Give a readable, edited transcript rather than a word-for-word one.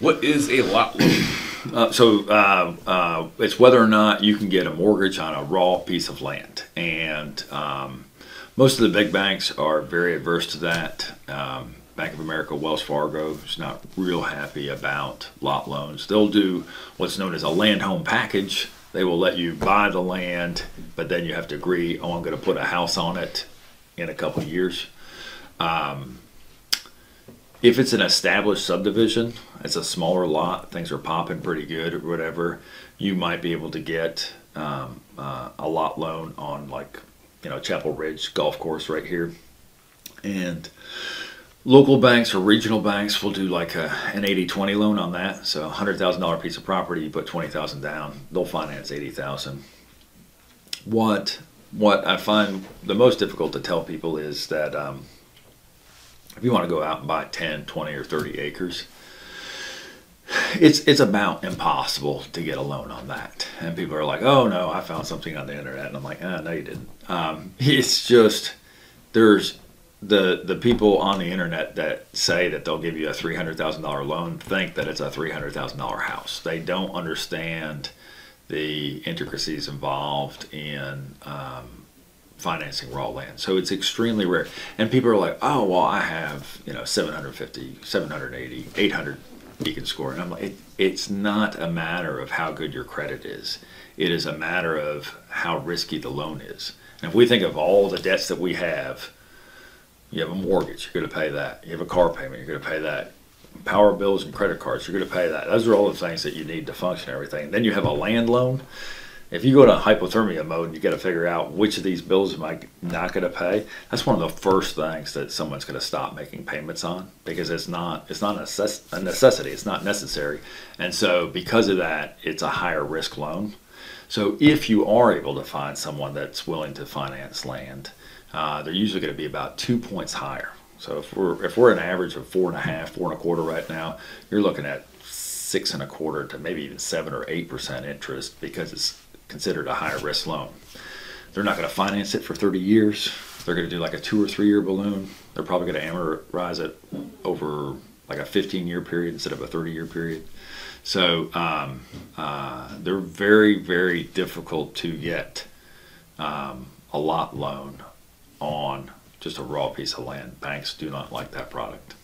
What is a lot loan? It's whether or not you can get a mortgage on a raw piece of land. And most of the big banks are very adverse to that. Bank of America, Wells Fargo is not real happy about lot loans. They'll do what's known as a land home package. They will let you buy the land, but then you have to agree, oh, I'm going to put a house on it in a couple of years. If it's an established subdivision, it's a smaller lot, things are popping pretty good or whatever, you might be able to get a lot loan on, like, Chapel Ridge Golf Course right here. And local banks or regional banks will do like an 80-20 loan on that. So $100,000 piece of property, you put $20,000 down, they'll finance $80,000. What I find the most difficult to tell people is that if you want to go out and buy 10, 20, or 30 acres, it's about impossible to get a loan on that. And people are like, oh no, I found something on the internet. And I'm like, no, you didn't. It's just, there's the people on the internet that say that they'll give you a $300,000 loan think that it's a $300,000 house. They don't understand the intricacies involved in financing raw land. So it's extremely rare. And people are like, oh, well, I have, 750, 780, 800 Beacon score. And I'm like, it's not a matter of how good your credit is. It is a matter of how risky the loan is. And if we think of all the debts that we have, you have a mortgage, you're going to pay that. You have a car payment, you're going to pay that. Power bills and credit cards, you're going to pay that. Those are all the things that you need to function and everything. Then you have a land loan. If you go to hypothermia mode and you got to figure out which of these bills am I not going to pay, that's one of the first things that someone's going to stop making payments on, because it's not a necessity, it's not necessary. And so because of that, it's a higher risk loan. So if you are able to find someone that's willing to finance land, they're usually going to be about 2 points higher. So if we're an average of 4.5, 4.25 right now, you're looking at 6.25 to maybe even 7 or 8% interest, because it's considered a higher risk loan. They're not going to finance it for 30 years. They're going to do like a 2 or 3 year balloon. They're probably going to amortize it over like a 15-year period instead of a 30-year period. So they're very, very difficult to get a lot loan on just a raw piece of land. Banks do not like that product.